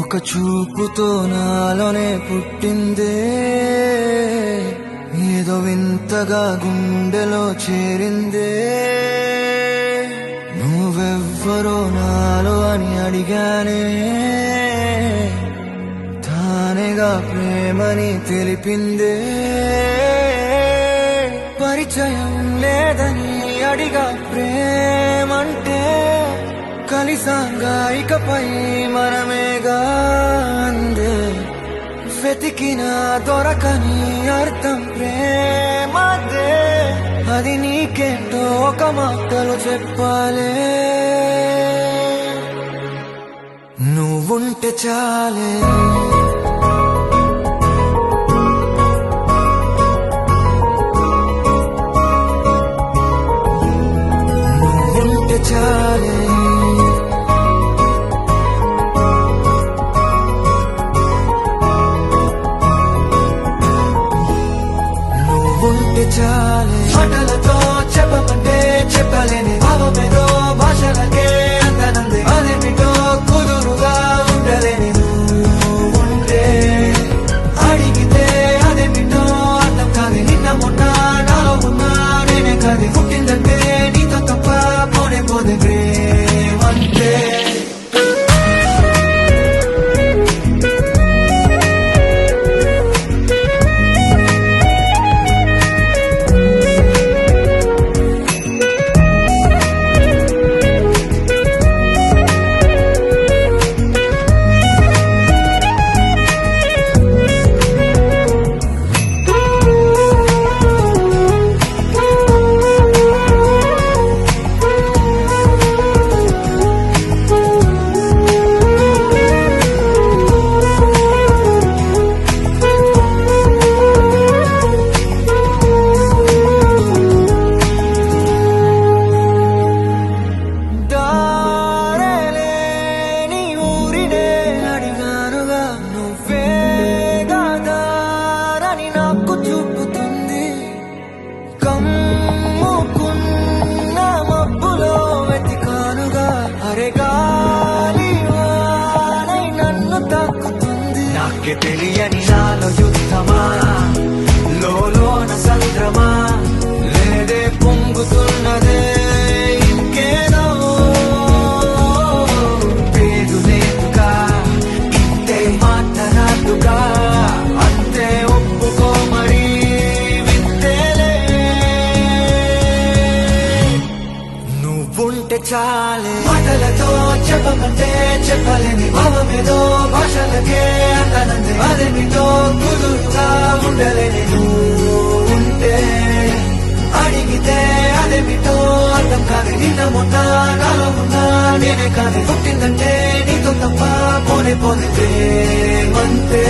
ఒక చూపుతో నాలోనే పుట్టిందే, ఏదో వింతగా గుండెలో చేరిందే. నువ్వెవ్వరో నాలో అని అడిగానే, తానేగా ప్రేమని తెలిపిందే. పరిచయం లేదని అడిగా ప్రేమంటే, కలిసాంగా ఇకపై మనమేగా అందే. వెతికిన దొరకని అర్థం ప్రేమదే, అది నీకేంటో ఒక మాటలో చెప్పాలే. నువ్వుంటే చాలే, నువ్వుంటే చాలే, నువ్వుంటే చాలే. మాటలతో చెప్పమంటే చెప్పలేని భావమేదో భాషలకే అందనంది. అదేమిటో కుదురుగా ఉండలేని నువ్వుంటే, అడిగితే అదేమిటో అర్థం కాదు. నిన్న మొన్న నాలో ఉన్నా నేనే కాదు. పుట్టిందంటే నీతో తప్ప పోనే పోదే ప్రేమంటే. కమ్ముకున్న మబ్బులో వెతికానుగా, అరే గాలి వానై నన్ను తాకుతుంది. నాకే తెలియని నాలో యుద్ధమా, లోన సంద్రమా, లేదే పొంగుతున్నదే ఇంకేదో. పేరు లేదుగా, ఇంతే మాట్లాడుగా, అంతే ఒప్పుకో మరి. నువ్వుంటే చాలే, మాటలతో చెప్పమంటే చెప్పలేని భావమేదో భాషలకే అందనంది. అదేమిటో కుదురుగా ఉండలేని నువ్వుంటే, అడిగితే అదేమిటో అర్థం కాదు. నిన్న మొన్న నాలో ఉన్నా నేనే కాదు. పుట్టిందంటే నీతో తప్ప పోనే పోతే ప్రేమంతే.